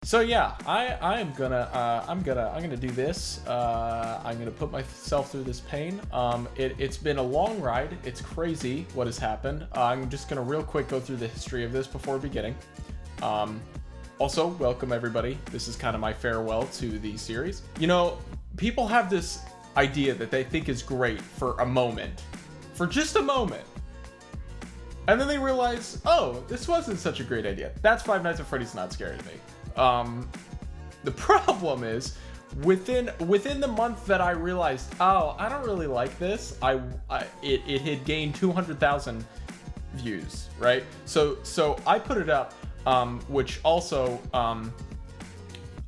So yeah, I'm gonna do this. I'm gonna put myself through this pain. It's been a long ride. It's crazy what has happened. I'm just gonna real quick go through the history of this before beginning. Also, welcome everybody. This is kind of my farewell to the series. You know, people have this idea that they think is great for a moment, for just a moment. And then they realize, oh, this wasn't such a great idea. That's Five Nights at Freddy's Not Scary to me. The problem is, within the month that I realized, oh, I don't really like this, it had gained 200,000 views, right? So I put it up, which also,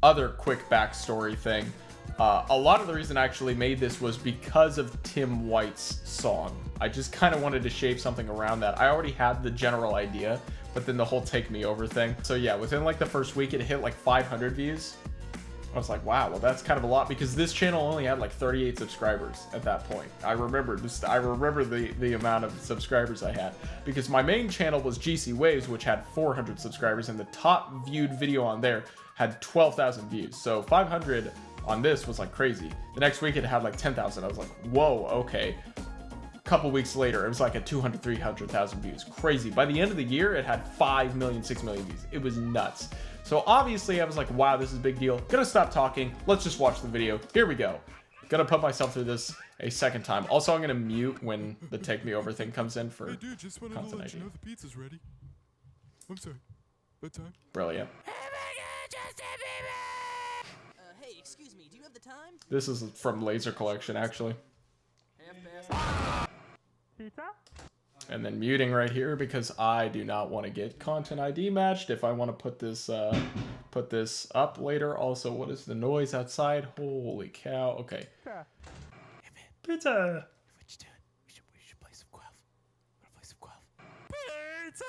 other quick backstory thing. A lot of the reason I actually made this was because of Tim White's song. I just kind of wanted to shape something around that. I already had the general idea, but then the whole Take Me Over thing. So yeah, within like the first week, it hit like 500 views. I was like, wow, well that's kind of a lot because this channel only had like 38 subscribers at that point. I remember the amount of subscribers I had because my main channel was GC Waves, which had 400 subscribers, and the top viewed video on there had 12,000 views. So 500 on this was like crazy. The next week it had like 10,000. I was like, whoa, okay. Couple weeks later, it was like at 200, 300,000 views. Crazy. By the end of the year, it had 5 million, 6 million views. It was nuts. So obviously, I was like, wow, this is a big deal. Gonna stop talking. Let's just watch the video. Here we go. Gonna put myself through this a second time. Also, I'm gonna mute when the Take Me Over thing comes in for Hey dude, just wanted to let you know the pizza's ready. I'm sorry. Bedtime. Brilliant. Hey, excuse me, do you have the time? This is from Laser Collection, actually. Pizza? And then muting right here because I do not want to get content ID matched if I want to put this up later. Also, what is the noise outside? Holy cow. Okay. Pizza. Pizza. What you doing? We should play some Guelph. Wanna play some Guelph? Pizza!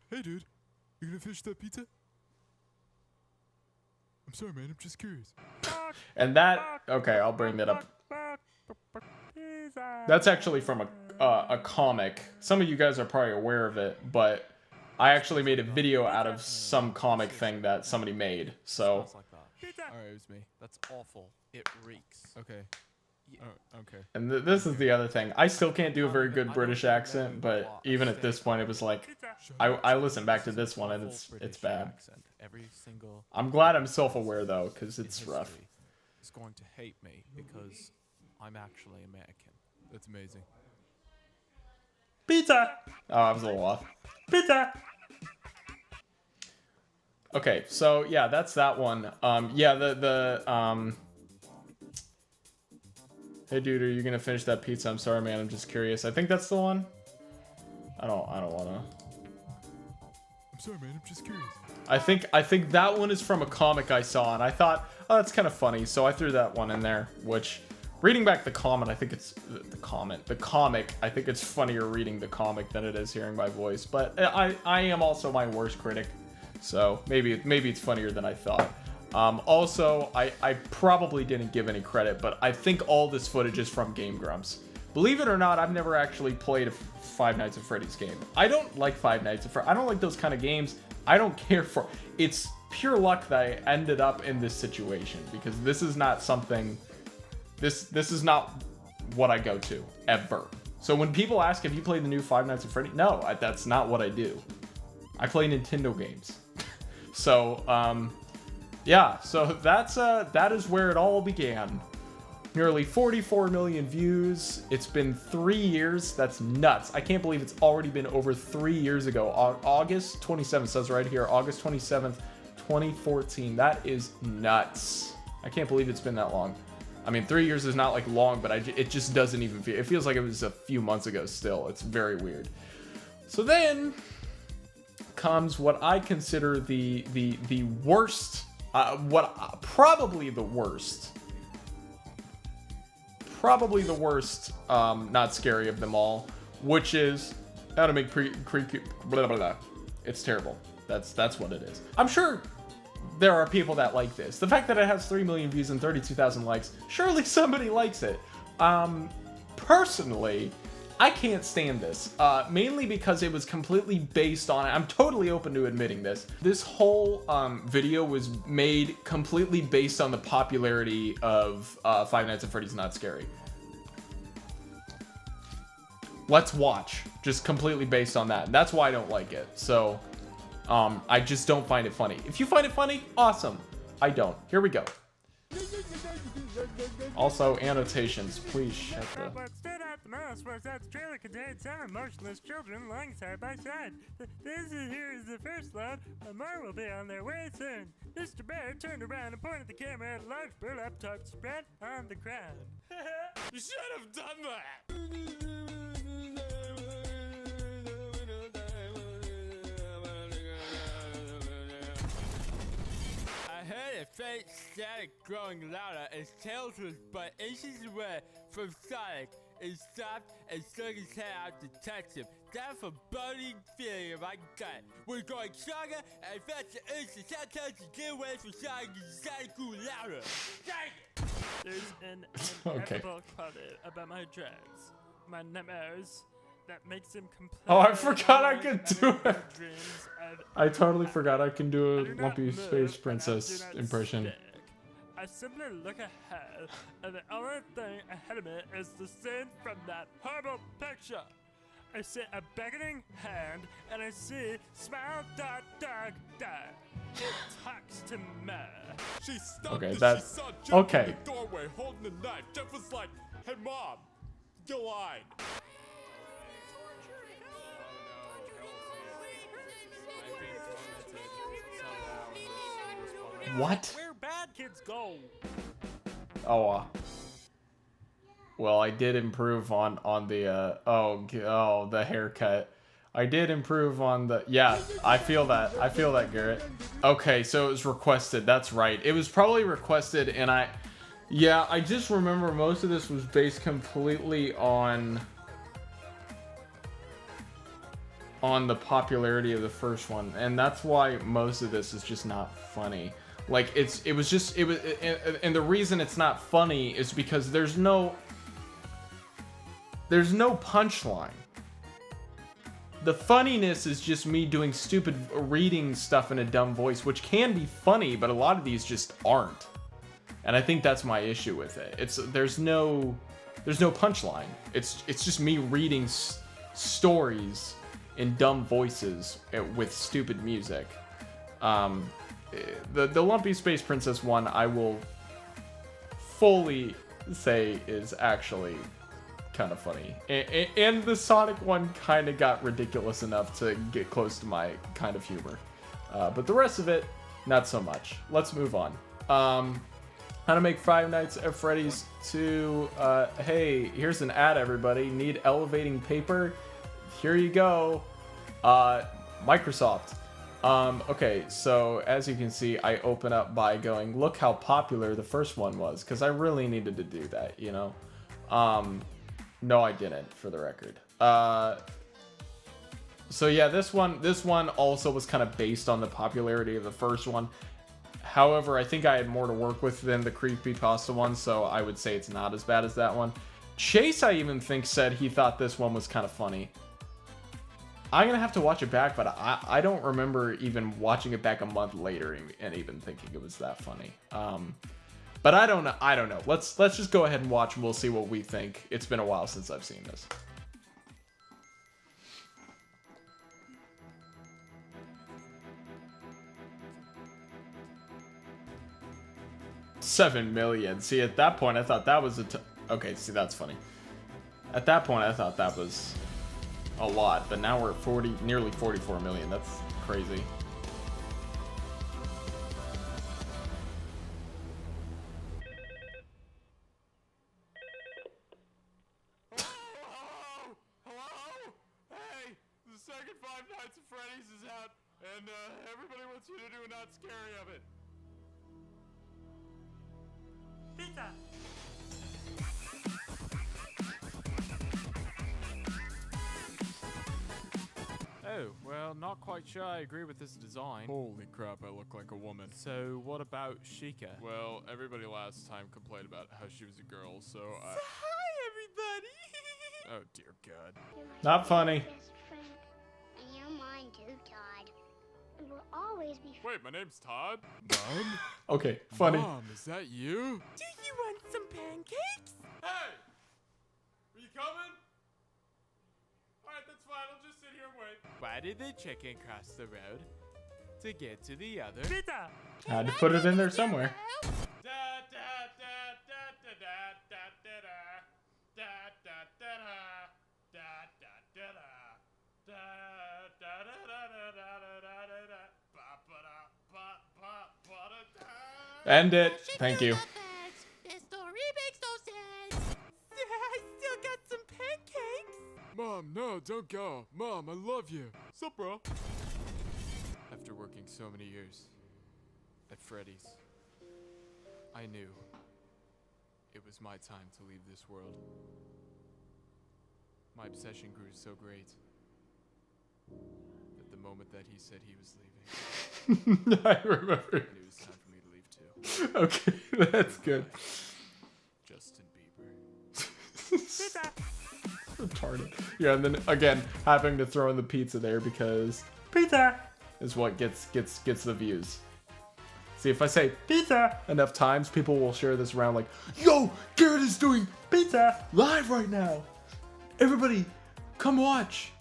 Hey dude, you gonna finish that pizza? I'm sorry man, I'm just curious. And that, okay, I'll bring that up. That's actually from a comic. Some of you guys are probably aware of it, but I actually made a video out of some comic thing that somebody made. So Alright, it was me. That's awful. It reeks. Okay. Okay. and this is the other thing. I still can't do a very good British accent, but even at this point, it was like I listened back to this one and it's bad. Every single I'm glad I'm self-aware though, because it's rough. is going to hate me because I'm actually American. That's amazing. Pizza. Oh, I was a little off. Pizza. Okay, so yeah, that's that one. Yeah, Hey dude, are you gonna finish that pizza? I'm sorry, man. I'm just curious. I think that's the one. I don't wanna. I'm sorry man, I'm just curious. I think that one is from a comic I saw, and I thought, oh, that's kind of funny, so I threw that one in there. Which, reading back the comment, I think it's the comic. I think it's funnier reading the comic than it is hearing my voice. But I am also my worst critic, so maybe it's funnier than I thought. Also, I probably didn't give any credit, but I think all this footage is from Game Grumps. Believe it or not, I've never actually played a Five Nights at Freddy's game. I don't like Five Nights at Freddy's. I don't like those kind of games. I don't care for. It's pure luck that I ended up in this situation because this is not something. This is not what I go to ever. So when people ask if you play the new Five Nights at Freddy's, no, that's not what I do. I play Nintendo games. So yeah, so that is where it all began. Nearly 44 million views. It's been 3 years. That's nuts. I can't believe it's already been over 3 years ago. August 27th says right here, August 27th, 2014. That is nuts. I can't believe it's been that long. I mean, 3 years is not like long, but it just doesn't even feel. It feels like it was a few months ago still. It's very weird. So then comes what I consider the worst. Probably the worst not scary of them all, which is how to make blah, blah, blah. It's terrible. That's what it is. I'm sure there are people that like this. The fact that it has 3 million views and 32,000 likes, surely somebody likes it. Personally, I can't stand this, mainly because it was completely based on, I'm totally open to admitting this. This whole video was made completely based on the popularity of Five Nights at Freddy's Not Scary. Let's watch, just completely based on that. And that's why I don't like it. So, I just don't find it funny. If you find it funny, awesome. I don't. Here we go. Also, annotations. Please shut the... Stood out the most was that the trailer contained seven motionless children lying side by side. Here is the first load, but more will be on their way soon. Mr. Bear turned around and pointed the camera at a large burlap tuck spread on the ground. You should have done that! I heard a faint static growing louder as Tails was but inches away from Sonic. It stopped and stuck his head out to touch him. That foreboding feeling in my gut was going stronger and faster instant. Sometimes to get away from Sonic and Sonic grew louder. Dang it! There's an Okay. inevitable quality about my dreads, my nightmares, that makes him completely... Oh, I forgot I could do it. Dreams of I totally forgot I can do I a do not Lumpy move, Space and I Princess do not impression. stick. I simply look ahead, and the only thing ahead of me is the scene from that horrible picture. I see a beckoning hand, and I see smile, dog, dog, dog. It talks to me. She stopped Okay, as that- she saw Jeff okay. in the doorway holding a knife. Jeff was like, hey mom, you lied. What? Where bad kids go? Oh, well, I did improve on the, the haircut. I did improve on the, yeah, I feel that, Garrett. Okay, so it was requested, that's right. It was probably requested, and I just remember most of this was based completely on the popularity of the first one, and that's why most of this is just not funny. Like, and the reason it's not funny is because there's no punchline. The funniness is just me doing stupid reading stuff in a dumb voice, which can be funny, but a lot of these just aren't. And I think that's my issue with it. There's no punchline. It's just me reading stories in dumb voices with stupid music. The Lumpy Space Princess one, I will fully say is actually kind of funny. And the Sonic one kind of got ridiculous enough to get close to my kind of humor. But the rest of it, not so much. Let's move on. How to make Five Nights at Freddy's 2. Hey, here's an ad, everybody. Need elevating paper? Here you go. Microsoft. Okay, so as you can see, I open up by going, look how popular the first one was, because I really needed to do that, you know? No, I didn't, for the record. So yeah, this one also was kind of based on the popularity of the first one. However, I think I had more to work with than the Creepypasta one, so I would say it's not as bad as that one. Chase, I even think, said he thought this one was kind of funny. I'm gonna have to watch it back, but I don't remember even watching it back a month later and even thinking it was that funny. But I don't know. Let's just go ahead and watch, and we'll see what we think. It's been a while since I've seen this. $7 million. See, at that point, I thought that was okay, see, that's funny. At that point, I thought that was a lot, but now we're at nearly 44 million. That's crazy. Hello? Hey, the second Five Nights at Freddy's is out, and everybody wants you to do a not scary of it. Pizza! Oh, well, not quite sure I agree with this design. Holy crap, I look like a woman. So what about Sheikah? Well, everybody last time complained about how she was a girl, so I... Hi, everybody! Oh, dear God. You're my Not funny. best friend. And you're mine too, Todd. And we'll always be friends. Wait, my name's Todd? Mom? Okay, funny. Mom, is that you? Do you want some pancakes? Hey! Are you coming? Alright, that's fine. I'll just sit here and wait. Why did the chicken cross the road to get to the other? Pizza! Had to put it in there somewhere. End it. Thank you. The story makes no sense. I still got some pancakes. Mom, no, don't go. Mom, I love you. Sup, bro? After working so many years at Freddy's, I knew it was my time to leave this world. My obsession grew so great that the moment that he said he was leaving, I remember. I knew it was time for me to leave too. Okay, that's good. Justin Bieber. Pizza! Retarded. Yeah, and then again, having to throw in the pizza there because Pizza! is what gets the views. See, if I say pizza enough times, people will share this around like, yo, Garrett is doing pizza live right now. Everybody, come watch.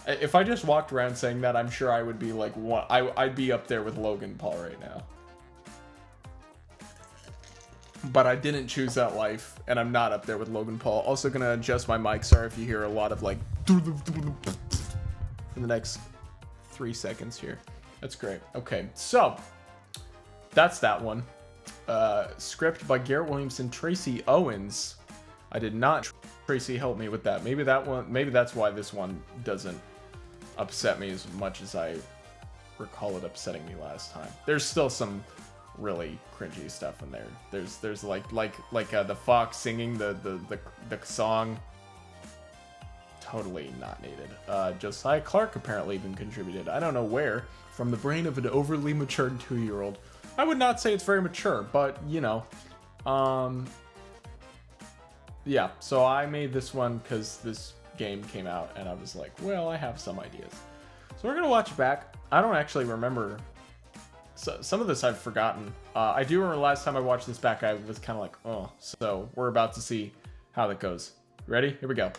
If I just walked around saying that, I'm sure I would be like, what? I'd be up there with Logan Paul right now. But I didn't choose that life, and I'm not up there with Logan Paul. Also gonna adjust my mic. Sorry if you hear a lot of like for the next 3 seconds here. That's great. Okay, so that's that one. Script by Garrett Williamson, Tracy Owens. I did not. Tracy help me with that. Maybe that one. Maybe that's why this one doesn't upset me as much as I recall it upsetting me last time. There's still some really cringy stuff in there. There's like the fox singing the song. Totally not needed. Josiah Clark apparently even contributed. I don't know where. From the brain of an overly mature 2-year-old. I would not say it's very mature, but you know. Yeah, so I made this one because this game came out and I was like, well, I have some ideas. So we're gonna watch it back. I don't actually remember. So some of this I've forgotten. I do remember last time I watched this back, I was kind of like, oh. So we're about to see how that goes. Ready? Here we go.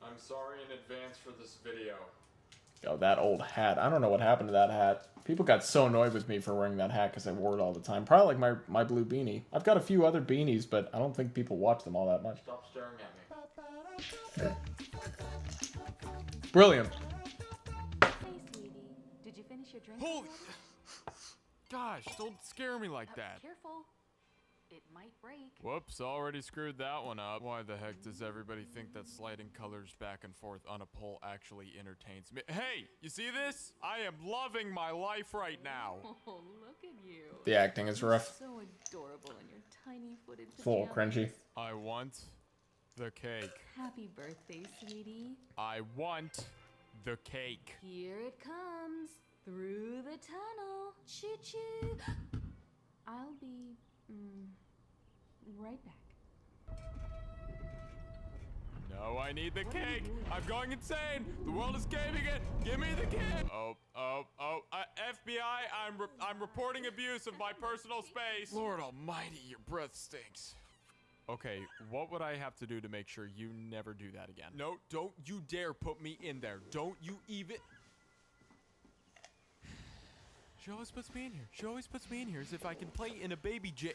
I'm sorry in advance for this video. Oh, that old hat. I don't know what happened to that hat. People got so annoyed with me for wearing that hat because I wore it all the time. Probably like my blue beanie. I've got a few other beanies, but I don't think people watch them all that much. Stop staring at me. Brilliant. Hey, sweetie. Did you finish your drink? Holy... Gosh, don't scare me like that. Careful. It might break. Whoops, already screwed that one up. Why the heck does everybody think that sliding colors back and forth on a pole actually entertains me? Hey, you see this? I am loving my life right now. Oh, look at you. The acting is rough. So adorable in your tiny-footed pajamas. Full cringy. I want the cake. Happy birthday, sweetie. I want the cake. Here it comes. Through the tunnel. Choo-choo. I'll be... right back. No, I need the cake. I'm going insane. The world is caving in. Give me the cake. FBI, I'm reporting abuse of my personal space. Lord almighty, your breath stinks. Okay, what would I have to do to make sure you never do that again? No, don't you dare put me in there. Don't you even... She always puts me in here. She always puts me in here as if I can play in a baby jail.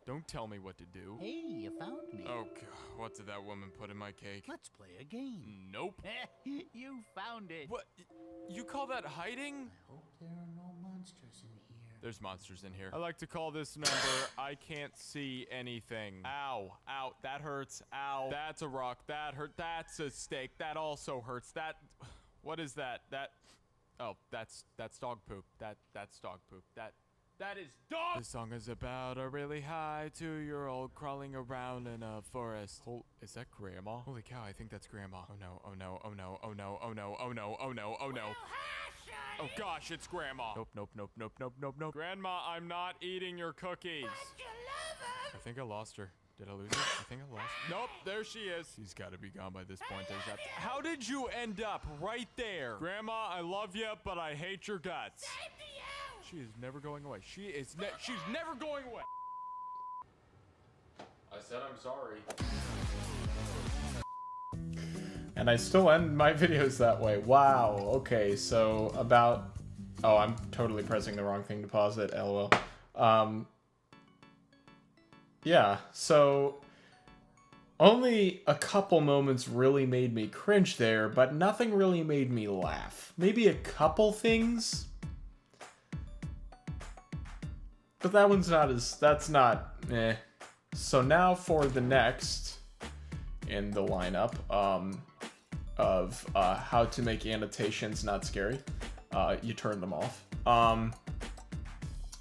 Don't tell me what to do. Hey, you found me. Oh, God. What did that woman put in my cake? Let's play a game. Nope. You found it. What? You call that hiding? I hope there are no monsters in here. There's monsters in here. I like to call this number, I can't see anything. Ow. Ow. That hurts. Ow. That's a rock. That hurt. That's a steak. That also hurts. That... What is that? That... Oh, that's dog poop. That's dog poop. That is dog. This song is about a really high 2-year-old crawling around in a forest. Is that Grandma? Holy cow, I think that's Grandma. Oh no, oh no, oh no, oh no, oh no, oh no, oh no, oh no. Oh gosh, it's Grandma. Nope. Grandma, I'm not eating your cookies. But you love 'em. I think I lost her. Did I lose her? I think I lost her. Nope, there she is. She's got to be gone by this point. There's that. How did you end up right there? Grandma, I love you, but I hate your guts. She is never going away. She's never going away. I said I'm sorry. And I still end my videos that way. Wow. Okay, so about... Oh, I'm totally pressing the wrong thing to pause it. LOL. Yeah, so... Only a couple moments really made me cringe there, but nothing really made me laugh. Maybe a couple things? But that one's not as... That's not... Eh. So now for the next in the lineup of how to make annotations not scary. You turn them off. How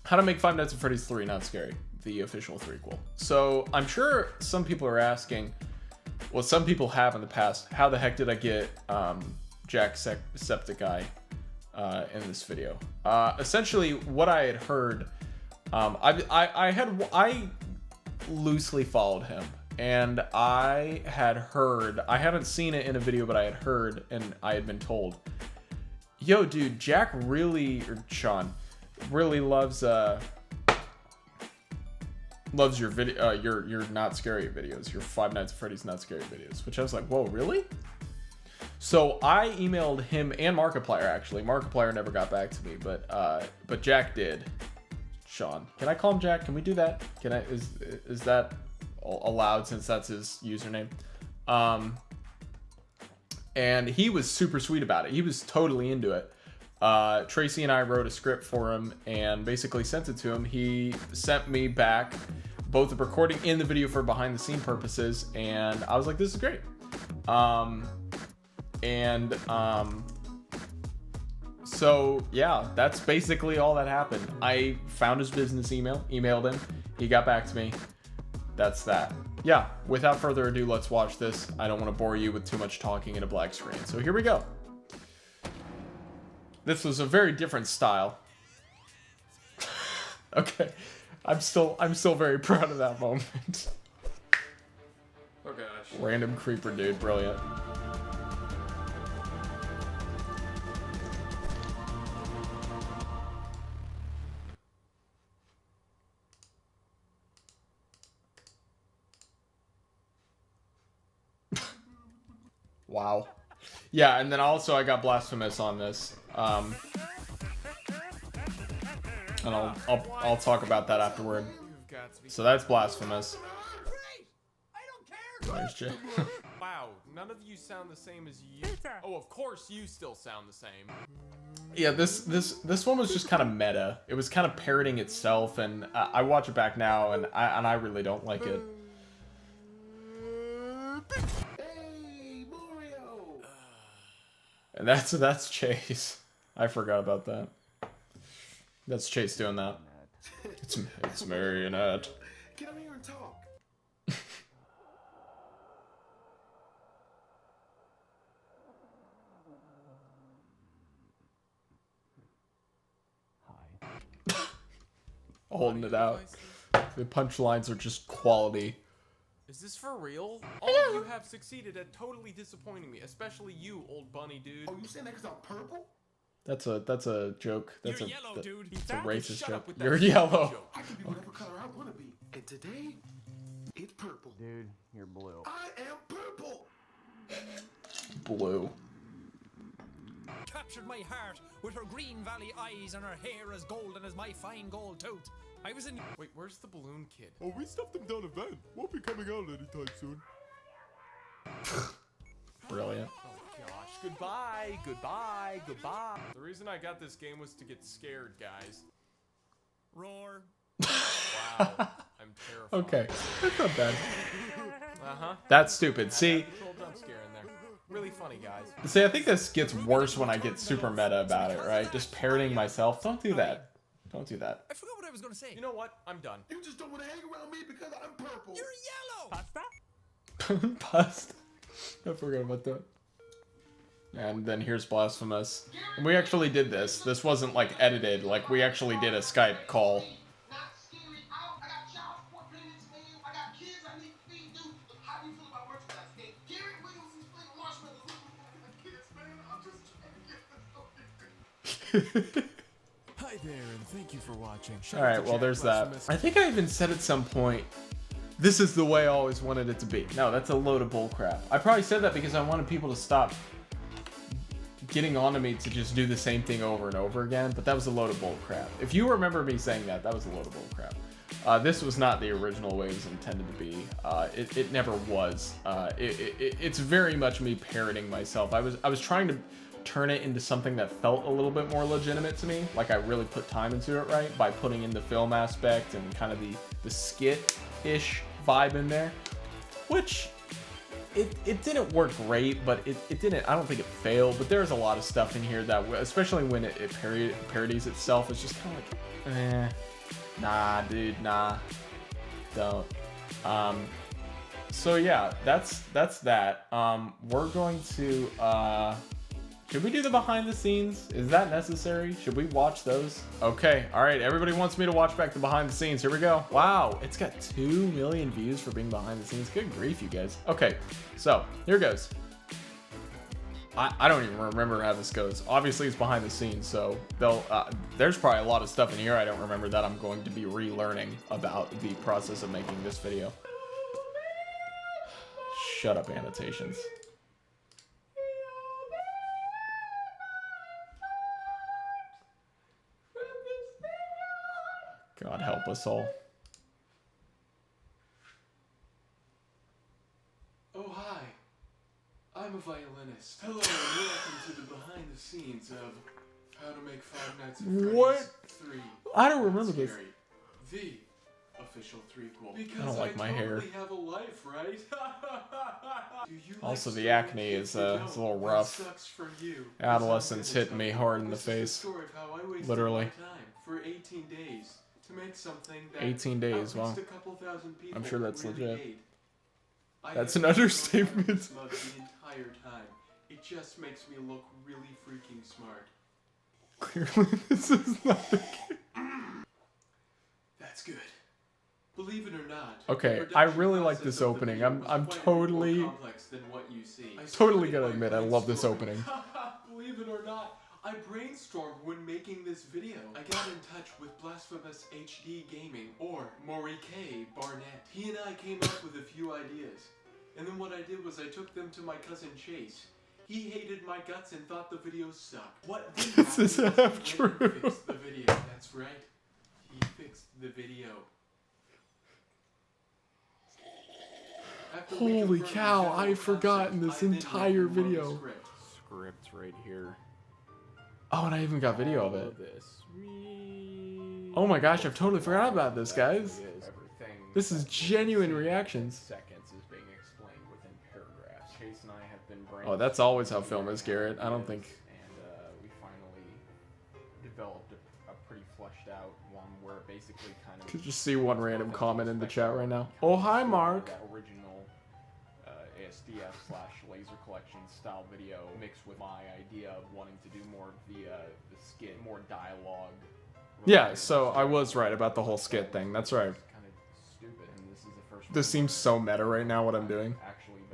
to make Five Nights at Freddy's 3 not scary. The official threequel. So I'm sure some people are asking, well, some people have in the past, how the heck did I get Jacksepticeye in this video? Essentially, what I had heard, I loosely followed him, and I had heard, I haven't seen it in a video, but I had heard, and I had been told, yo, dude, Jack really, or Sean, really loves your video, your not scary videos, your Five Nights at Freddy's not scary videos, which I was like, whoa, really? So I emailed him and Markiplier, actually. Markiplier never got back to me, but Jack did. Sean, can I call him Jack? Can we do that? Can I? Is that allowed since that's his username? And he was super sweet about it. He was totally into it. Tracy and I wrote a script for him and basically sent it to him. He sent me back both the recording and the video for behind the scene purposes, and I was like, this is great. So yeah, that's basically all that happened. I found his business email, emailed him, he got back to me. That's that. Yeah, without further ado, let's watch this. I don't want to bore you with too much talking in a black screen. So here we go. This was a very different style. Okay. I'm still very proud of that moment. Oh gosh. Random creeper dude, brilliant. Wow. Yeah, and then also I got Blasphemous on this. And I'll talk about that afterward. So that's Blasphemous. There's Jay. Wow, none of you sound the same as you. Oh, of course you still sound the same. Yeah, this one was just kind of meta. It was kind of parroting itself, and I watch it back now, and I really don't like it. And that's Chase. I forgot about that. That's Chase doing that. It's Marionette. Get over here and talk. Holding it out. The punchlines are just quality. Is this for real? All of you have succeeded at totally disappointing me, especially you, old bunny dude. Oh, you saying that because I'm purple? That's a joke. That's You're yellow, dude. It's a racist Shut joke. up with that You're yellow. joke. I can be whatever color I want to be. And today, it's purple. Dude, you're blue. I am purple. Blue. Captured my heart with her green valley eyes and her hair as golden as my fine gold tooth. I was in... Wait, where's the balloon kid? Oh, we stuffed him down a van. Won't be coming out anytime soon. Brilliant. Oh gosh, goodbye, goodbye, goodbye. The reason I got this game was to get scared, guys. Roar. Wow, I'm terrified. Okay, that's not bad. Uh-huh. That's stupid. See, Control jump scare in there. Really funny, guys. see, I think this gets worse when I get super meta about it, right? Just parroting myself. Don't do that. Don't do that. I forgot what I was going to say. You know what? I'm done. You just don't want to hang around me because I'm purple. You're yellow. Pasta? Pasta. I forgot about that. And then here's Blasphemous. And we actually did this. This wasn't like edited. Like we actually did a Skype call. Hi there, and thank you for watching. All right, well, there's that. I think I even said at some point, this is the way I always wanted it to be. No, that's a load of bullcrap. I probably said that because I wanted people to stop getting onto me to just do the same thing over and over again, but that was a load of bullcrap. If you remember me saying that, that was a load of bullcrap. This was not the original way it was intended to be. It never was. It's very much me parroting myself. I was trying to turn it into something that felt a little bit more legitimate to me, like I really put time into it, right, by putting in the film aspect and kind of the skit-ish vibe in there, which it didn't work great, but it didn't, I don't think it failed, but there's a lot of stuff in here that, especially when it parodies itself, it's just kind of like, nah, dude, nah, don't. So yeah, that's that. We're going to, should we do the behind the scenes? Is that necessary? Should we watch those? Okay, all right, everybody wants me to watch back the behind the scenes. Here we go. Wow, it's got 2 million views for being behind the scenes. Good grief, you guys. Okay, so here goes. I don't even remember how this goes. Obviously, it's behind the scenes, so there's probably a lot of stuff in here I don't remember that I'm going to be relearning about the process of making this video. Shut up, annotations. God help us all. Oh, hi. I'm a violinist. Hello, and welcome to the behind the scenes of How to Make Five Nights at Freddy's 3. I don't remember this. The official threequel. Because I don't like my hair. Totally have a life, right? Also, the acne is a little rough. Sucks for you. Adolescence hitting me hard in the face. Literally. For 18 days. To make something that 18 days, wow. a couple thousand people I'm sure that's really legit. hate. That's an understatement. The entire time. It just makes me look really freaking smart. Clearly, this is not the case. That's good. Believe it or not. Okay, I really like this opening. I'm totally gonna admit I love this opening. Believe it or not, I brainstormed when making this video. I got in touch with Blasphemous HD Gaming, or MAEK Barnett. He and I came up with a few ideas. And then what I did was I took them to my cousin Chase. He hated my guts and thought the video sucked. What did This is half true. He fixed the video. That's right. He fixed the video. Holy cow, I've forgotten this entire video. Script right here. Oh, and I even got video of it. Oh my gosh, I've totally forgot about this, guys. This is genuine reactions. Seconds is being explained within paragraphs. Chase and I have been Oh, that's always how film is, Garrett. I don't think. And we finally developed a pretty fleshed out one where it basically kind of. Could just see one random comment in the chat right now. Oh, hi, Mark. That original ASDF/laser collection style video mixed with my idea of wanting to do more of the skit, more dialogue. Yeah, so I was right about the whole skit thing. That's right. Kind of stupid, and this is the first. This seems so meta right now. What I'm doing,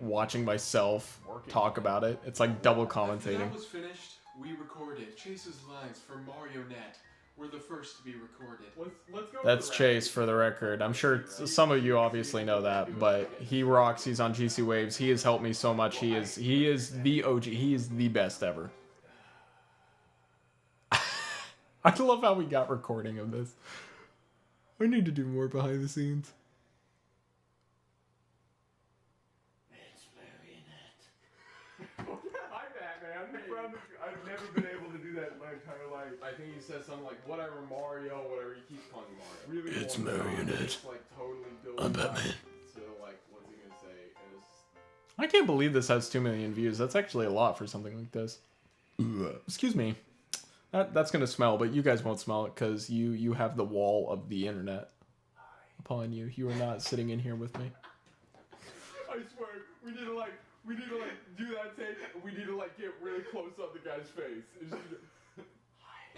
watching myself talk about it. It's like double commentating. After that was finished, we recorded. Chase's lines for Marionette were the first to be recorded. Let's go. That's Chase, for the record. I'm sure some of you obviously know that, but he rocks. He's on GC Waves. He has helped me so much. He is the OG. He is the best ever. I love how we got recording of this. I need to do more behind the scenes. It's Marionette. Hi, Batman. I've never been able to do that in my entire life. I think he says something like, whatever, Mario, whatever. He keeps calling Mario. Really it's Marionette. It's like totally I'm Batman. So, like, what's he gonna say? I can't believe this has 2 million views. That's actually a lot for something like this. Excuse me. That's gonna smell, but you guys won't smell it because you have the wall of the internet upon you. You are not sitting in here with me. I swear, we need to do that take. We need to get really close on the guy's face.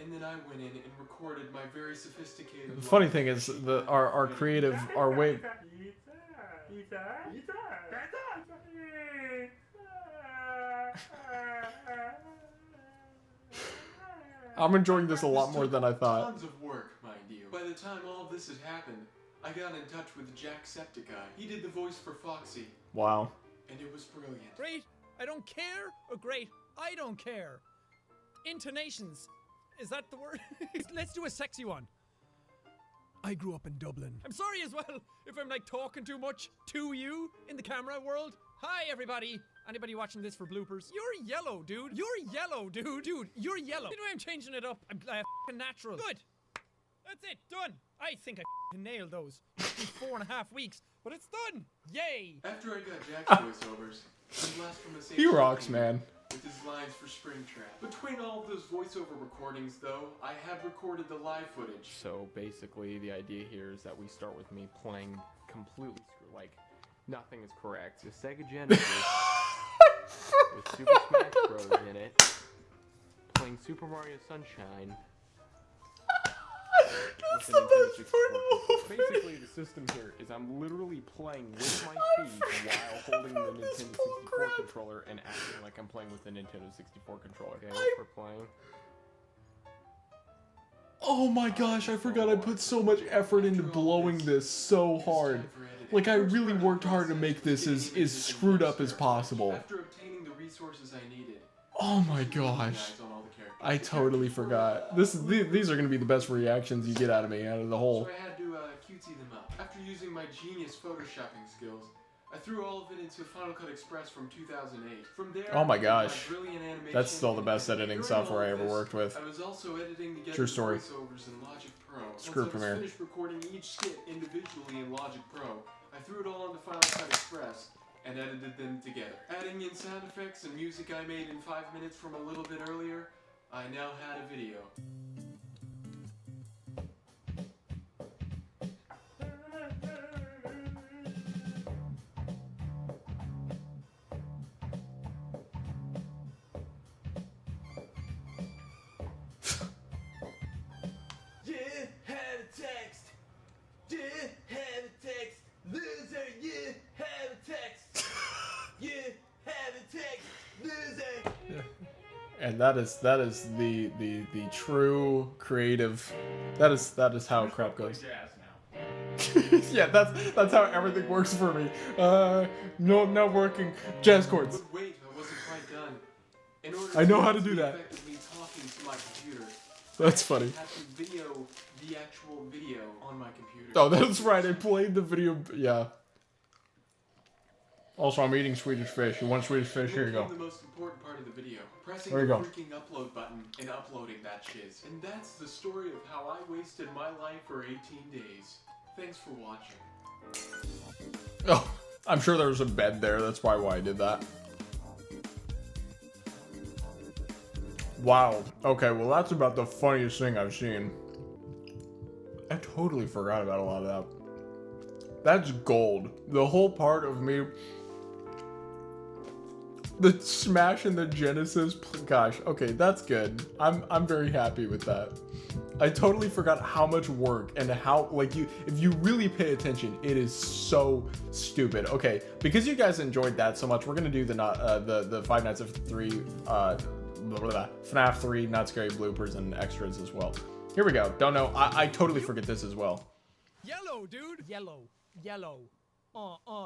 And then I went in and recorded my very sophisticated. The funny thing is, our creative, our way. I'm enjoying this a lot more than I thought. Tons of work, mind you. By the time all of this had happened, I got in touch with Jacksepticeye. He did the voice for Foxy, Wow. and it was brilliant. Great, I don't care, or great, I don't care. Intonations. Is that the word? Let's do a sexy one. I grew up in Dublin. I'm sorry as well if I'm like talking too much to you in the camera world. Hi everybody. Anybody watching this for bloopers? You're yellow, dude. You're yellow, dude. Dude, you're yellow. Anyway, I'm changing it up. I'm f***ing natural. Good. That's it. Done. I think I f***ing nailed those. Took me 4.5 weeks, but it's done. Yay. After I got Jack's voiceovers, he Blast from a He rocks, man. With his lines for Springtrap. Between all of those voiceover recordings, though, I had recorded the live footage. So basically, the idea here is that we start with me playing completely like nothing is correct. The Sega Genesis with Super Smash Bros. In it, playing Super Mario Sunshine. That's the best part of the whole video. Basically, the system here is I'm literally playing with my feet while holding the Nintendo 64 controller and acting like I'm playing with the Nintendo 64 controller. Okay, we're playing. Oh my gosh, I forgot I put so much effort into blowing this so hard. Like, I really worked hard to make this as screwed up as possible. After obtaining the resources I needed. Oh my gosh. I totally forgot. These are going to be the best reactions you get out of me, out of the whole. So I had to cutesy them up. After using my genius photoshopping skills, I threw all of it into Final Cut Express from 2008. From there, Oh my gosh. my brilliant animation That's still the best and editing during software I all of ever this, worked with. I was also editing together True story. voiceovers in Logic Pro. Screw Once I Premiere. was finished recording each skit individually in Logic Pro, I threw it all into Final Cut Express and edited them together. Adding in sound effects and music I made in 5 minutes from a little bit earlier, I now had a video. Yeah, have a text. Yeah, have a text. Loser, yeah, have a text. Yeah, have a text. Loser. And that is the true creative. That is how crap goes. Yeah, that's how everything works for me. No, not working. Jazz chords. But wait, I wasn't quite done. In order I know to how to do be that. effectively talking to my computer, That's I funny. had to video the actual video on my computer. Oh, that's right. I played the video. Yeah. Also, I'm eating Swedish fish. You want Swedish fish? Here you go. The most important part of the video. Pressing There you the go. freaking upload button and uploading that shiz. And that's the story of how I wasted my life for 18 days. Thanks for watching. Oh, I'm sure there was a bed there. That's probably why I did that. Wow. Okay, well, that's about the funniest thing I've seen. I totally forgot about a lot of that. That's gold. The whole part of me... The Smash and the Genesis, gosh, okay, that's good. I'm very happy with that. I totally forgot how much work and how, like, if you really pay attention, it is so stupid. Okay, because you guys enjoyed that so much, we're gonna do the Five Nights at FNAF 3 Not Scary bloopers and extras as well. Here we go. Don't know. I totally forget this as well. Yellow, dude. Yellow. Yellow.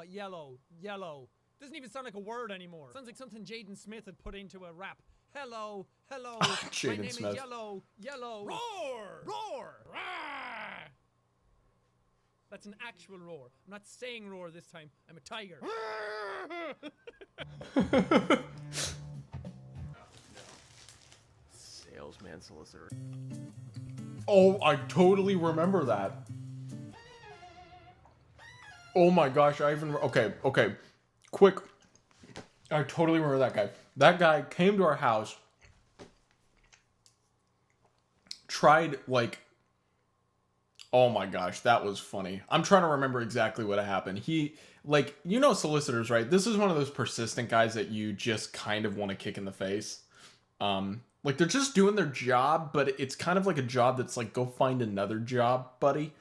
Yellow. Yellow. Doesn't even sound like a word anymore. Sounds like something Jaden Smith had put into a rap. Hello. Hello. My name Smith. is Yellow. Yellow. Roar. Roar. Rawr. That's an actual roar. I'm not saying roar this time. I'm a tiger. Salesman solicitor. Oh, I totally remember that. Oh my gosh, I even... Okay. Quick. I totally remember that guy. That guy came to our house. Tried, like... Oh my gosh, that was funny. I'm trying to remember exactly what happened. He, like, you know solicitors, right? This is one of those persistent guys that you just kind of want to kick in the face. Like, they're just doing their job, but it's kind of like a job that's like, go find another job, buddy.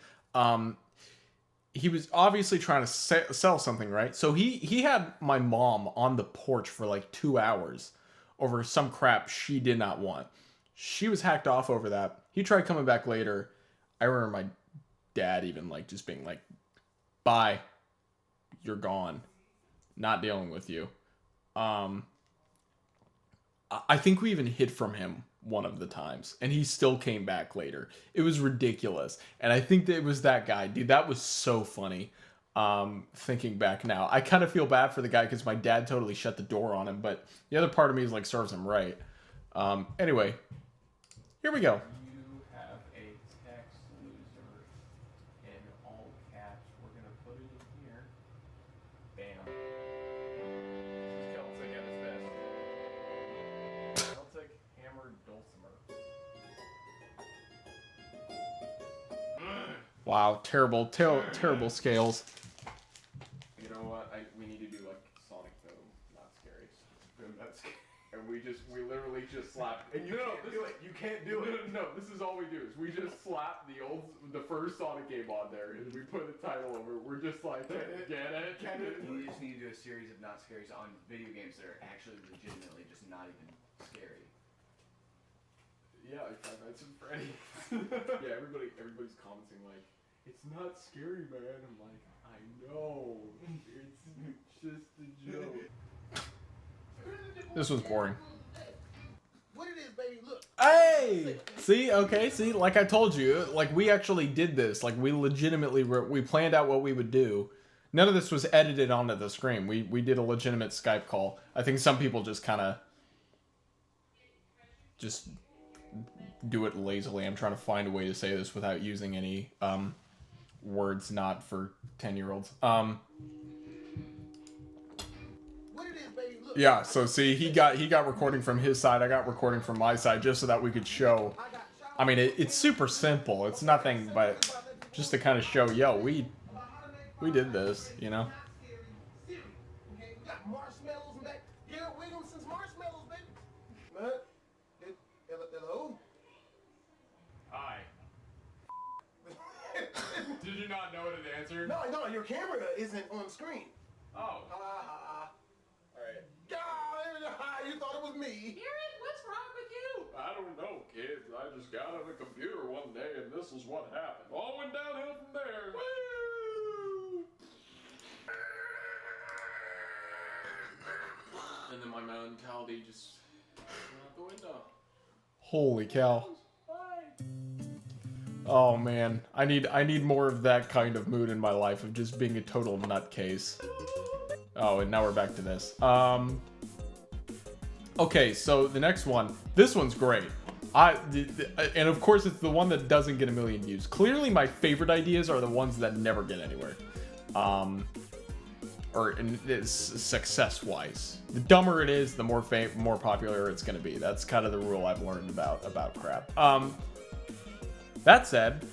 He was obviously trying to sell something, right? So he had my mom on the porch for like 2 hours over some crap she did not want. She was hacked off over that. He tried coming back later. I remember my dad even like just being like, bye, you're gone, not dealing with you. I think we even hid from him one of the times, and he still came back later. It was ridiculous. And I think that it was that guy. Dude, that was so funny. Thinking back now, I kind of feel bad for the guy because my dad totally shut the door on him, but the other part of me is like, serves him right. Anyway, here we go. You have a text loser in all caps. We're gonna put it in here. Bam. This is Celtic at his best. Celtic hammered dulcimer. Wow, terrible scales. You know what? We need to do like Sonic Boom, not scary. Boom, that's scary. And we literally just slap. And you can't do it. You can't do it. No, this is all we do is we just slap the first Sonic game on there, and we put a title over it. We're just like, get it? We just need to do a series of not scaries on video games that are actually legitimately just not even scary. Yeah, like Five Nights at Freddy's. Yeah, everybody's commenting like, it's not scary, man. I'm like, I know. It's just a joke. This was boring. What it is, baby? Look. Hey! See? Okay, see? Like I told you, like we actually did this. Like we legitimately, we planned out what we would do. None of this was edited onto the screen. We did a legitimate Skype call. I think some people just kind of just do it lazily. I'm trying to find a way to say this without using any words not for 10-year-olds. Yeah, so see, he got recording from his side, I got recording from my side, just so that we could show. I mean, it's super simple. It's nothing but just to kind of show, yo, we did this, you know. Marshmallows and that Garrett Williamson's marshmallows, baby. Hello? Hi. Did you not know what to answer? No, your camera isn't on screen. Oh. Alright. You thought it was me. Garrett, what's wrong with you? I don't know, kid. I just got on the computer one day and this is what happened. All went downhill from there. Woo! And then my mentality just went out the window. Holy cow. Oh man, I need more of that kind of mood in my life of just being a total nutcase. Oh, and now we're back to this. Okay, so the next one, this one's great. And of course it's the one that doesn't get a million views. Clearly my favorite ideas are the ones that never get anywhere. Or success-wise. The dumber it is, the more popular it's gonna be. That's kind of the rule I've learned about crap. That said,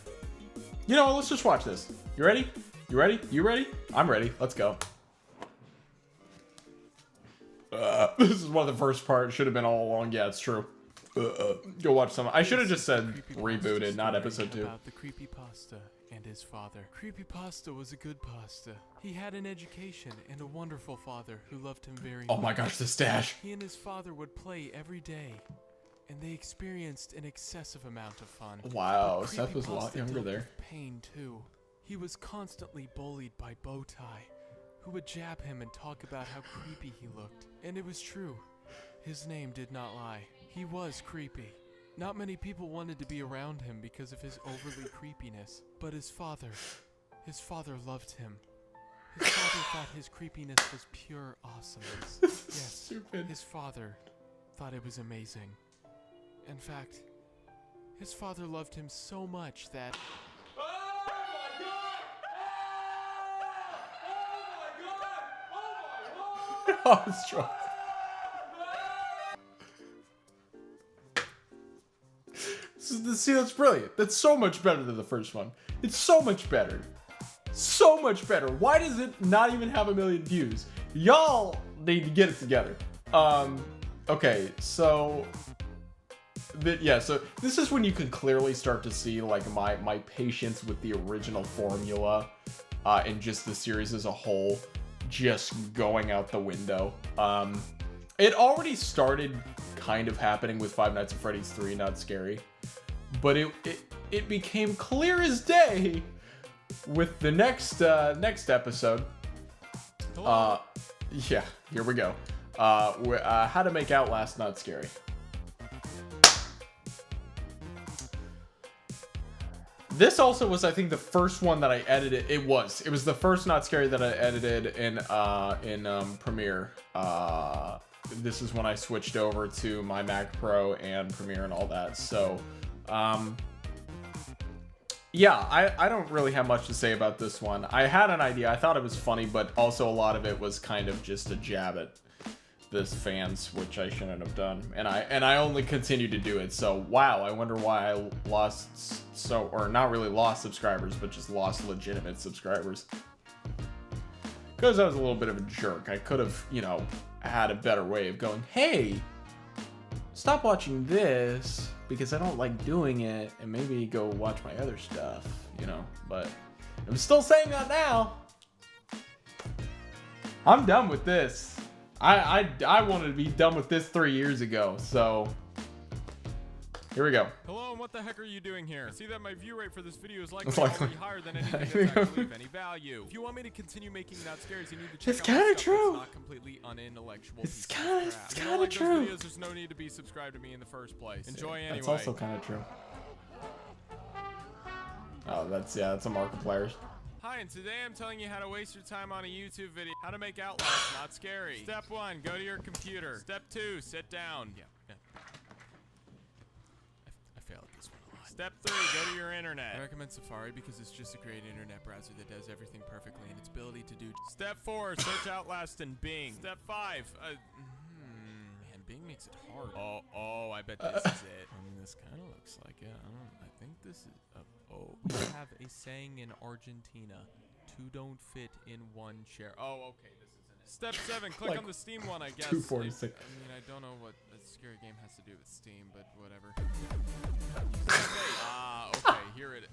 you know, let's just watch this. You ready? You ready? You ready? I'm ready. Let's go. This is one of the first parts. Should have been all along. Yeah, it's true. Go watch some. I should have just said rebooted, not episode 2. About the Creepypasta and his father. Creepypasta was a good pasta. He had an education and a wonderful father who loved him very much. Oh my gosh, the stash. He and his father would play every day, and they experienced an excessive amount of fun. Wow, Seth was a lot younger there. Pain too. He was constantly bullied by Bowtie, who would jab him and talk about how creepy he looked. And it was true. His name did not lie. He was creepy. Not many people wanted to be around him because of his overly creepiness. But his father loved him. His father thought his creepiness was pure awesomeness. Yes, stupid. His father thought it was amazing. In fact, his father loved him so much that... Oh, it's true. See, that's brilliant. That's so much better than the first one. It's so much better. So much better. Why does it not even have 1 million views? Y'all need to get it together. Okay, so... yeah, so this is when you can clearly start to see like my patience with the original formula and just the series as a whole just going out the window. It already started kind of happening with Five Nights at Freddy's 3 Not Scary. But it became clear as day with the next episode. Yeah, here we go. How to make Outlast Not Scary. This also was, I think, the first one that I edited. It was the first Not Scary that I edited in Premiere. This is when I switched over to my Mac Pro and Premiere and all that. So, yeah, I don't really have much to say about this one. I had an idea. I thought it was funny, but also a lot of it was kind of just a jab at this fans, which I shouldn't have done. And I only continued to do it. So, wow, I wonder why I lost or not really lost subscribers, but just lost legitimate subscribers. Because I was a little bit of a jerk. I could have, you know, had a better way of going, hey, stop watching this because I don't like doing it, and maybe go watch my other stuff, you know. But I'm still saying that now. I'm done with this. I wanted to be done with this 3 years ago, so here we go. Hello, and what the heck are you doing here? I see that my view rate for this video is likely already higher than anything that's actually of any value. If you want me to continue making Not Scaries, you need to check it's kind of true. Not completely unintellectual. It's kind of Those true. videos, there's no need to be subscribed to me in the first place. Enjoy anyway. That's also kind of true. Oh, that's a Markiplier's. Hi, and today I'm telling you how to waste your time on a YouTube video. How to make Outlast Not Scary. Step 1, go to your computer. Step 2, sit down. Yeah. I fail at this one a lot. Step 3, go to your internet. I recommend Safari because it's just a great internet browser that does everything perfectly, and its ability to do. Step 4, search Outlast in Bing. Step 5, man, Bing makes it hard. Oh, I bet this is it. I mean, this kind of looks like it. I think this is. We have a saying in Argentina: two don't fit in one chair. Oh, okay, this isn't it. Step 7, click Like on the Steam one, I guess. 246. I mean, I don't know what a scary game has to do with Steam, but whatever. Okay, here it is.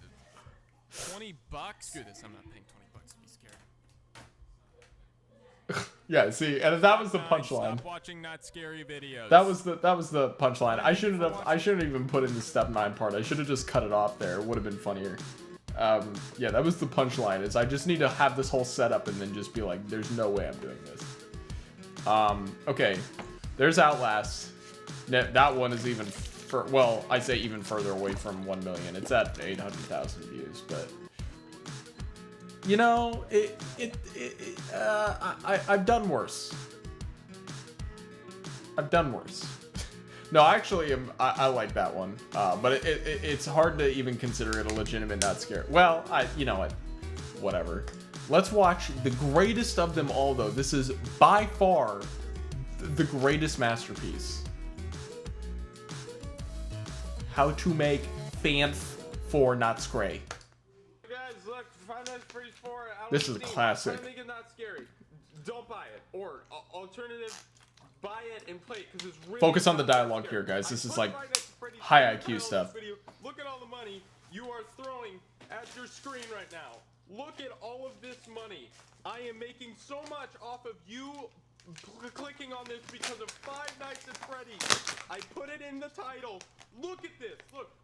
$20? Screw this, I'm not paying $20 to be scared. Yeah, see, and that was the punchline. Stop watching Not Scary videos. That was the punchline. I shouldn't even put in the step 9 part. I should have just cut it off there. It would have been funnier. Yeah, that was the punchline. Is I just need to have this whole setup and then just be like, there's no way I'm doing this. Okay, there's Outlast. That one is even well, I say even further away from 1 million. It's at 800,000 views, but. You know, I've done worse. I've done worse. No, actually, I like that one. But it's hard to even consider it a legitimate Not Scary. Well, you know what? Whatever. Let's watch the greatest of them all, though. This is by far the greatest masterpiece. How to make FANF for Not Scary. This is a classic. Not scary. Don't buy it. Or alternative, buy it and play it because it's really Focus on the dialogue here, guys. This is like high IQ stuff. Look at all the money you are throwing at your screen right now. Look at all of this money. I am making so much off of you clicking on this because of Five Nights at Freddy's. I put it in the title. Look at this.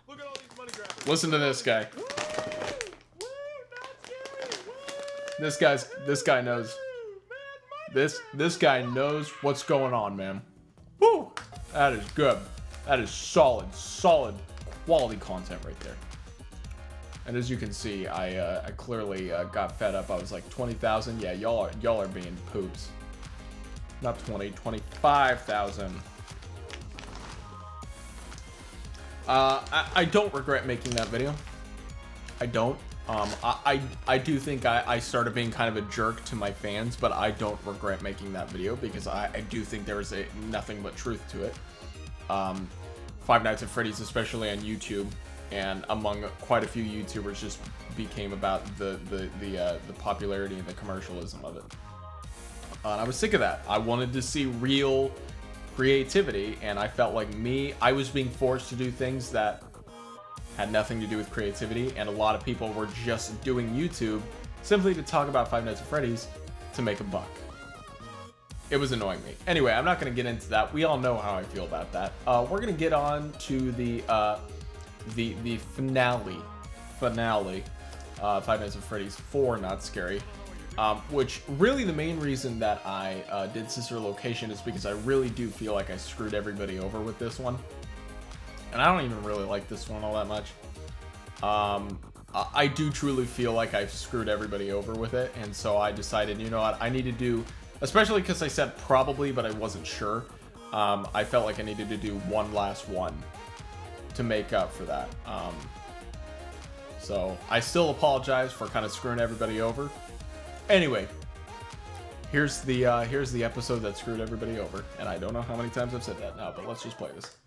Look at all these money grabbers. Listen to this guy. Woo! Woo! Not scary. Woo! This guy knows. This guy knows what's going on, man. Woo! That is good. That is solid quality content right there. And as you can see, I clearly got fed up. I was like 20,000. Yeah, y'all are being poops. Not 20, 25,000. I don't regret making that video. I don't. I do think I started being kind of a jerk to my fans, but I don't regret making that video because I do think there is nothing but truth to it. Five Nights at Freddy's, especially on YouTube, and among quite a few YouTubers, just became about the popularity and the commercialism of it. And I was sick of that. I wanted to see real creativity, and I felt like I was being forced to do things that had nothing to do with creativity, and a lot of people were just doing YouTube simply to talk about Five Nights at Freddy's to make a buck. it was annoying me. Anyway, I'm not going to get into that. We all know how I feel about that. We're going to get on to the finale. Five Nights at Freddy's 4 Not Scary. Which really the main reason that I did Sister Location is because I really do feel like I screwed everybody over with this one. And I don't even really like this one all that much. I do truly feel like I've screwed everybody over with it, and so I decided, you know what, I need to do, especially because I said probably, but I wasn't sure. I felt like I needed to do one last one to make up for that. So I still apologize for kind of screwing everybody over. Anyway, here's the episode that screwed everybody over, and I don't know how many times I've said that now, but let's just play this.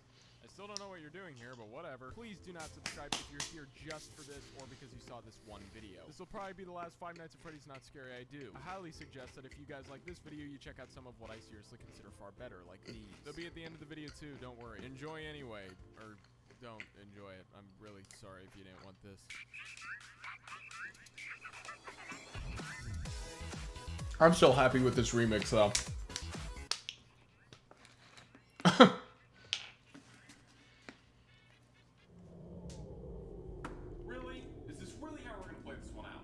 I still don't know what you're doing here, but whatever. Please do not subscribe if you're here just for this or because you saw this one video. This will probably be the last Five Nights at Freddy's Not Scary I do. I highly suggest that if you guys like this video, you check out some of what I seriously consider far better, like these. They'll be at the end of the video too, don't worry. Enjoy anyway, or don't enjoy it. I'm really sorry if you didn't want this. I'm still happy with this remix though. Really? Is this really how we're gonna play this one out?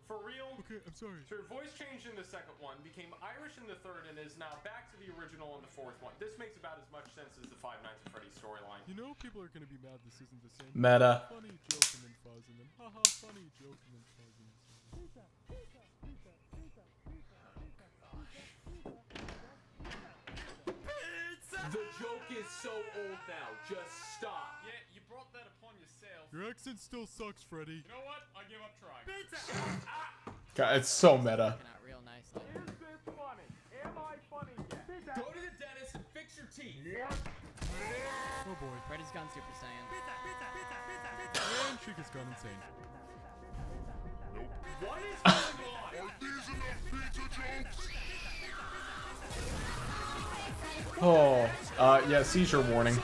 For real? Okay, I'm sorry. So her voice changed in the second one, became Irish in the third, and is now back to the original in the fourth one. This makes about as much sense as the Five Nights at Freddy's storyline. You know people are gonna be mad this isn't the same. Meta. Funny joke and then fuzz and then haha funny joke and then fuzz and then The joke is so old now. Just stop. Yeah, you brought that upon yourself. Your accent still sucks, Freddy. You know what? I give up trying. God, it's so meta. Out real nicely. Is this funny? Am I funny yet? Go to the dentist and fix your teeth. Oh boy. Freddy's gone Super Saiyan. And Chica's gone insane. What is going on? Oh, yeah, seizure warning.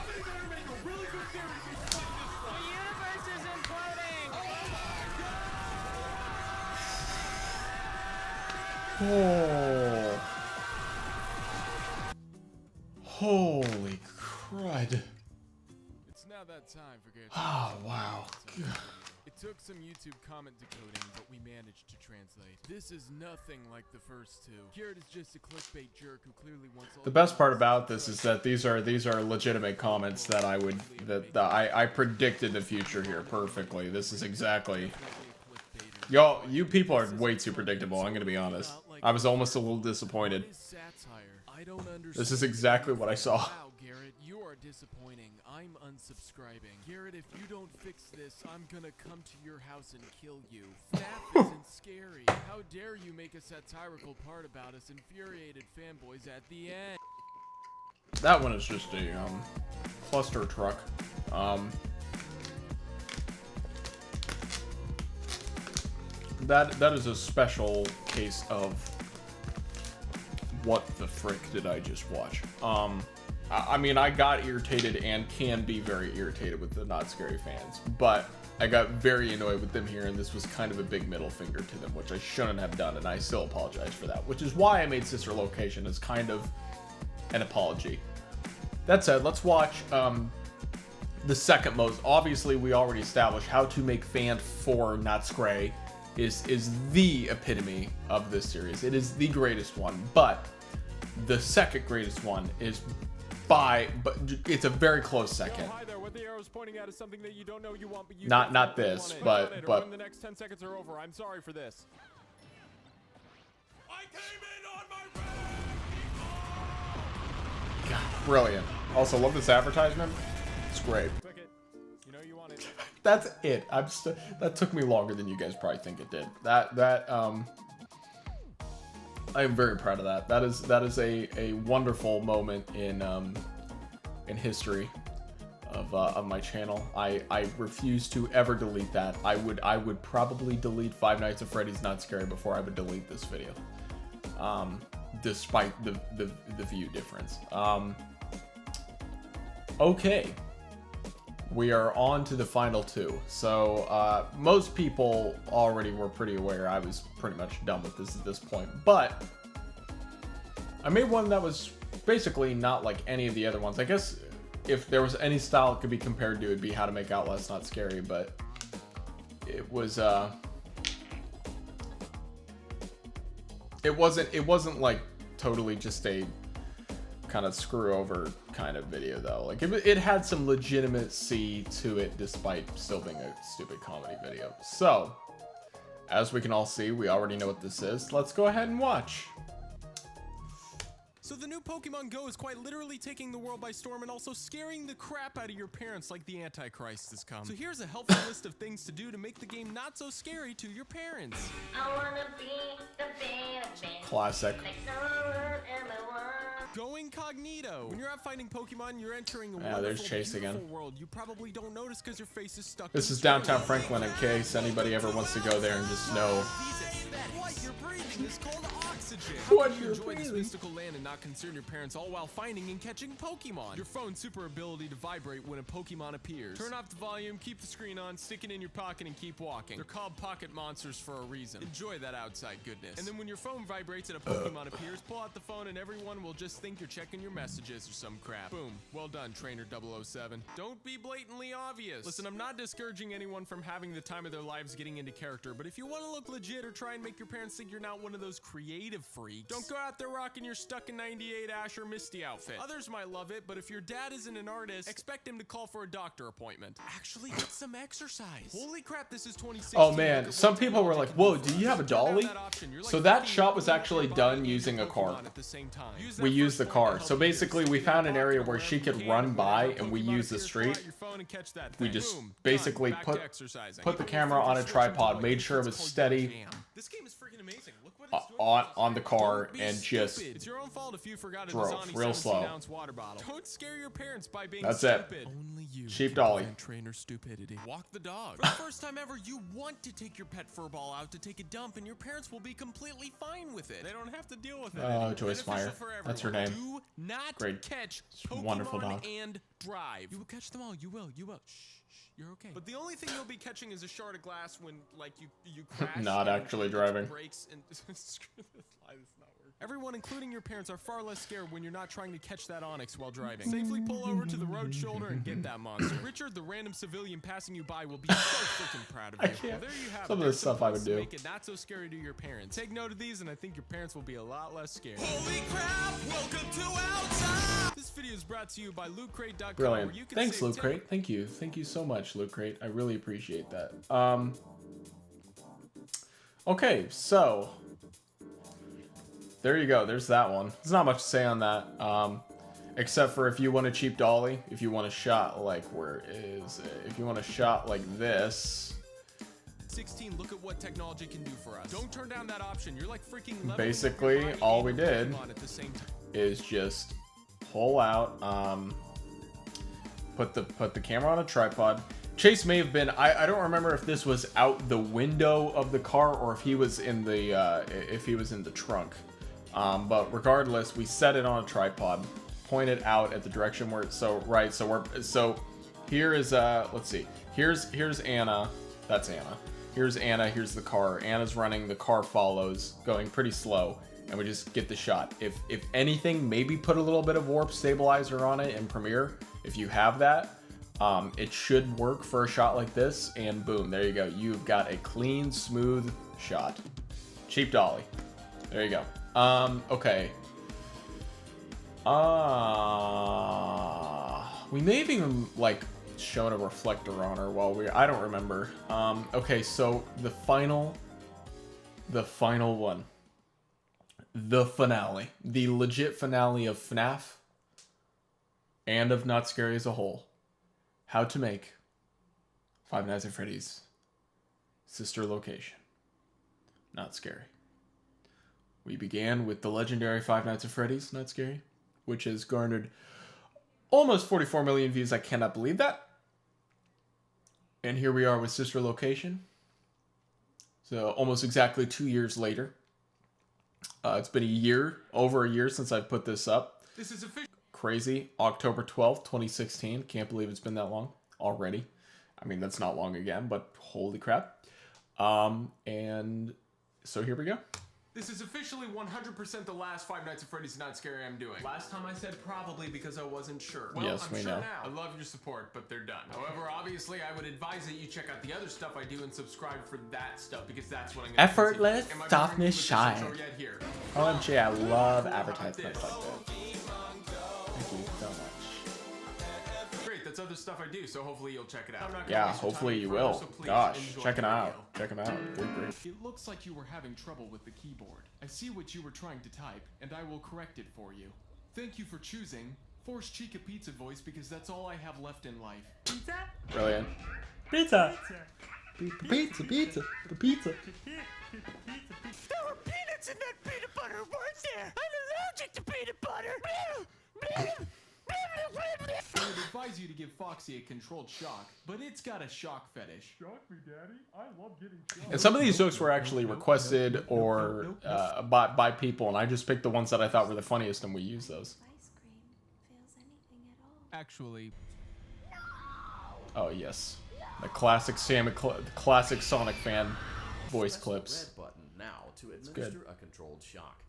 Oh. Holy crud. It's now that time for Garrett. Oh, wow. It took some YouTube comment decoding, but we managed to translate. This is nothing like the first two. Garrett is just a clickbait jerk who clearly wants all The best part about this is that these are legitimate comments that I predicted the future here perfectly. This is exactly. Y'all, you people are way too predictable, I'm gonna be honest. I was almost a little disappointed. This is exactly what I saw. Wow, Garrett, you are disappointing. I'm unsubscribing. Garrett, if you don't fix this, I'm gonna come to your house and kill you. FNAF isn't scary. How dare you make a satirical part about us infuriated fanboys at the end? That one is just a cluster truck. That is a special case of what the frick did I just watch? I mean, I got irritated and can be very irritated with the Not Scary fans, but I got very annoyed with them here, and this was kind of a big middle finger to them, which I shouldn't have done, and I still apologize for that, which is why I made Sister Location as kind of an apology. That said, let's watch the second most. Obviously, we already established how to make FANF for Not Scray is the epitome of this series. It is the greatest one, but the second greatest one is but it's a very close second. Hi there. What the arrow's pointing at is something that you don't know you want, but you not this, but when the next 10 seconds are over. I'm sorry for this. I came in on my God, brilliant. Also, love this advertisement. It's great. Click it. You know you want it. That's it. That took me longer than you guys probably think it did. I am very proud of that. That is a wonderful moment in history of my channel. I refuse to ever delete that. I would probably delete Five Nights at Freddy's Not Scary before I would delete this video. Despite the view difference. Okay. we are on to the final two. So most people already were pretty aware I was pretty much done with this at this point, but I made one that was basically not like any of the other ones. I guess if there was any style it could be compared to, it'd be How to Make Outlast Not Scary, but it was it wasn't like totally just a kind of screw over kind of video though. Like it had some legitimacy to it despite still being a stupid comedy video. So as we can all see, we already know what this is. Let's go ahead and watch. So the new Pokemon Go is quite literally taking the world by storm and also scaring the crap out of your parents like the Antichrist has come. So here's a helpful list of things to do to make the game not so scary to your parents. I wanna be the band. Classic. Go incognito. When you're out fighting Pokemon, you're entering a Yeah, there's wonderful, Chase beautiful again. world you probably don't notice because your face is stuck. This is downtown Franklin in case anybody ever wants to go there and just know. What you're breathing is called oxygen. What How can you you're enjoy this breathing. mystical land and not concern your parents, all while finding and catching Pokemon? Your phone's super ability to vibrate when a Pokemon appears. Turn off the volume, keep the screen on, stick it in your pocket, and keep walking. They're called pocket monsters for a reason. Enjoy that outside goodness. And then when your phone vibrates and a Pokemon appears, pull out the phone and everyone will just think you're checking your messages or some crap. Boom. Well done, Trainer 007. Don't be blatantly obvious. Listen, I'm not discouraging anyone from having the time of their lives getting into character, but if you want to look legit or try and make your parents think you're not one of those creative freaks, don't go out there rocking your stuck in 98 Ash or Misty outfit. Others might love it, but if your dad isn't an artist, expect him to call for a doctor appointment. Actually get some exercise. Holy crap, this is 2016. Oh man, some people were like, whoa, do you have a dolly? So that shot was actually done using a car. We used the car. So basically we found an area where she could run by and we used the street. We just basically put the camera on a tripod, made sure it was steady This game is freaking amazing. Look what on the car and just it's your own fault if you forgot a drove Dasani real slow. 17-ounce water bottle. Don't scare your parents by being That's it. stupid. Only you Cheap can dolly. prevent trainer stupidity. Walk the dog. For the first time ever, you want to take your pet fur ball out to take a dump, and your parents will be completely fine with it. They don't have to deal with it. Oh, Joyce Meyer. That's her name. Do not Great. catch a wonderful Pokemon dog. and drive. You will catch them all. You will. You will. Shh. You're okay. But the only thing you'll be catching is a shard of glass when, like, you crash. Not and actually it driving. breaks and screw this lie. This is not working. Everyone, including your parents, are far less scared when you're not trying to catch that onyx while driving. Safely pull over to the road shoulder and get that monster. Richard, the random civilian passing you by, will be so freaking proud of you. I can't. Well, there you have Some it. of this There's stuff I ways would to do. Make it not so scary to your parents. Take note of these, and I think your parents will be a lot less scared. Holy crap! Welcome to Outside. This video is brought to you by LootCrate.com. Brilliant. Where you can Thanks, save Loot Crate. Thank you. Thank you so much, Loot Crate. I really appreciate that. Okay, so there you go. There's that one. There's not much to say on that. Except for if you want a cheap dolly, if you want a shot like where is it? If you want a shot like this, 16, look at what technology can do for us. Don't turn down that option. You're like freaking leveling basically up your body all we and did Pokemon at the same time. is just pull out, put the camera on a tripod. Chase may have been, I don't remember if this was out the window of the car or if he was in the trunk. But regardless, we set it on a tripod, pointed out at the direction where it's so here is let's see. Here's Anna. That's Anna. Here's Anna, here's the car. Anna's running, the car follows, going pretty slow, and we just get the shot. If anything, maybe put a little bit of warp stabilizer on it in Premiere. If you have that, it should work for a shot like this, and boom, there you go. You've got a clean, smooth shot. Cheap dolly. There you go. Okay. We may have even, like, shown a reflector on her while I don't remember. Okay, so the final one. The finale. The legit finale of FNAF and of Not Scary as a whole. How to make Five Nights at Freddy's sister location Not Scary. We began with the legendary Five Nights at Freddy's Not Scary, which has garnered almost 44 million views. I cannot believe that. And here we are with sister location. So almost exactly 2 years later. It's been over a year since I put this up. This is official. Crazy. October 12th, 2016. Can't believe it's been that long. already. I mean, that's not long again, but holy crap. And so here we go. This is officially 100% the last Five Nights at Freddy's Not Scary I'm doing. Last time I said probably because I wasn't sure. Well, Yes, I'm we sure know. now. I love your support, but they're done. However, obviously, I would advise that you check out the other stuff I do and subscribe for that stuff because that's what I'm gonna Effortless continue. Am I softness boring you with this shine. intro yet? Here. OMG, I love advertisements like that. Thank you so much. Great, that's other stuff I do, so hopefully you'll check it out. I'm not gonna Yeah, waste your hopefully time you further, will. so please Gosh, enjoy check it the out. video. Check them out. They're great. It looks like you were having trouble with the keyboard. I see what you were trying to type, and I will correct it for you. Thank you for choosing Force Chica Pizza Voice because that's all I have left in life. Pizza? Brilliant. Pizza. Pizza. There were peanuts in that peanut butter, weren't there? I'm allergic to peanut butter. I would advise you to give Foxy a controlled shock, but it's got a shock fetish. Shock me, Daddy. I love getting shocked. And some of these jokes were actually requested or by people, and I just picked the ones that I thought were the funniest, and we use those. Ice cream feels anything at all. Actually, Oh yes, the classic classic Sonic fan voice clips. Red button now to good. administer a controlled shock.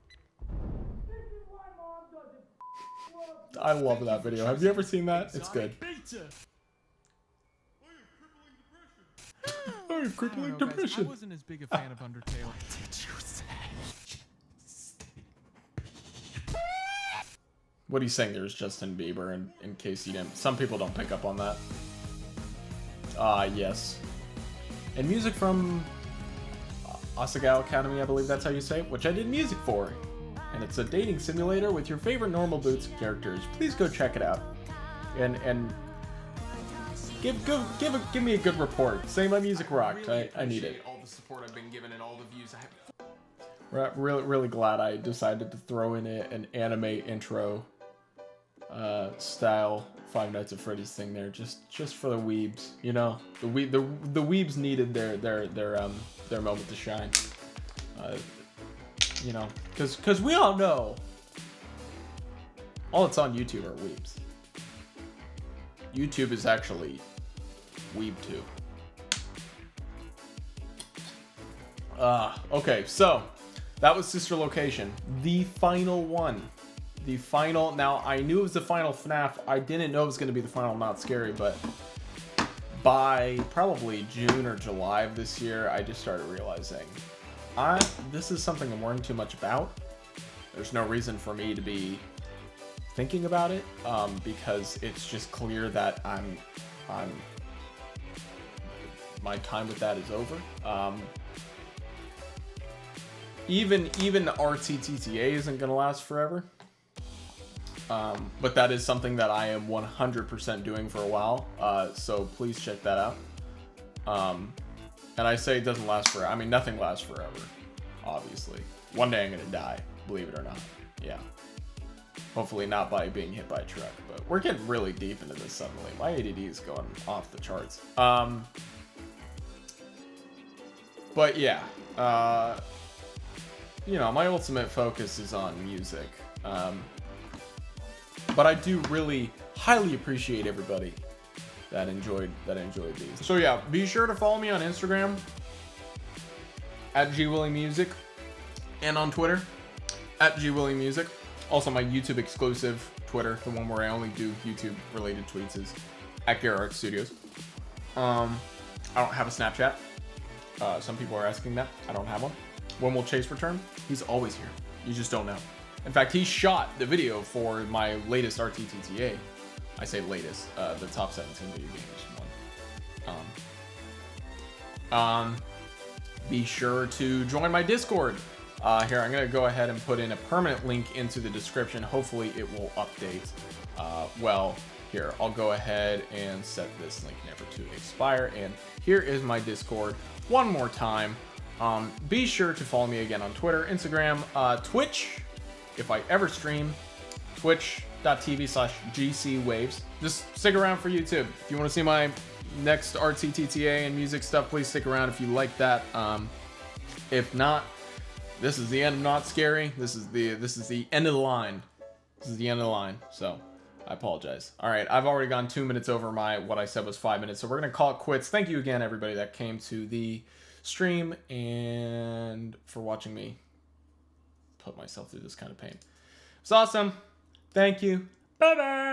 I love that video. Have you ever seen that? It's good. Pizza. I have crippling I depression. wasn't as big a fan of Undertale. What he's saying there is Justin Bieber, in case you didn't. Some people don't pick up on that. Yes. And music from Asagao Academy, I believe that's how you say it, which I did music for. And it's a dating simulator with your favorite Normal Boots characters. Please go check it out. And give me a good report. Say my music rocked. I need it. All the support I've been given and all the views I have. Really glad I decided to throw in an anime intro style Five Nights at Freddy's thing there, just for the weebs, you know. The weebs needed their moment to shine. You know, because we all know all that's on YouTube are weebs. YouTube is actually WeebTube. Okay, so that was Sister Location, the final one. The final. Now I knew it was the final FNAF. I didn't know it was going to be the final Not Scary, but by probably June or July of this year, I just started realizing this is something I'm worrying too much about. There's no reason for me to be thinking about it, because it's just clear that my time with that is over. Even RTTTA isn't gonna last forever. But that is something that I am 100% doing for a while. So please check that out. And I say it doesn't last forever. I mean, nothing lasts forever, obviously. One day I'm gonna die, believe it or not. Yeah. Hopefully not by being hit by a truck, but we're getting really deep into this suddenly. My ADD is going off the charts. But yeah, you know, my ultimate focus is on music. But I do really highly appreciate everybody that enjoyed these. So yeah, be sure to follow me on Instagram at @GWillyMusic and on Twitter at @GWillyMusic. Also, my YouTube exclusive Twitter, the one where I only do YouTube related tweets, is at gar-art Studios. I don't have a Snapchat. Some people are asking that. I don't have one. When will Chase return? He's always here. You just don't know. In fact, he shot the video for my latest RTTTA. I say latest, the top 17 video games one. Be sure to join my Discord. Here, I'm gonna go ahead and put in a permanent link into the description. Hopefully it will update. Well, here, I'll go ahead and set this link never to expire. And here is my Discord one more time. Be sure to follow me again on Twitter, Instagram, Twitch, if I ever stream, twitch.tv/GCWaves. Just stick around for YouTube. If you want to see my next RTTTA and music stuff, please stick around if you like that. If not, this is the end of Not Scary. This is the end of the line. This is the end of the line. So, I apologize. All right, I've already gone 2 minutes over what I said was 5 minutes, so we're going to call it quits. Thank you again, everybody that came to the stream and for watching me put myself through this kind of pain. It's awesome. Thank you. Bye-bye.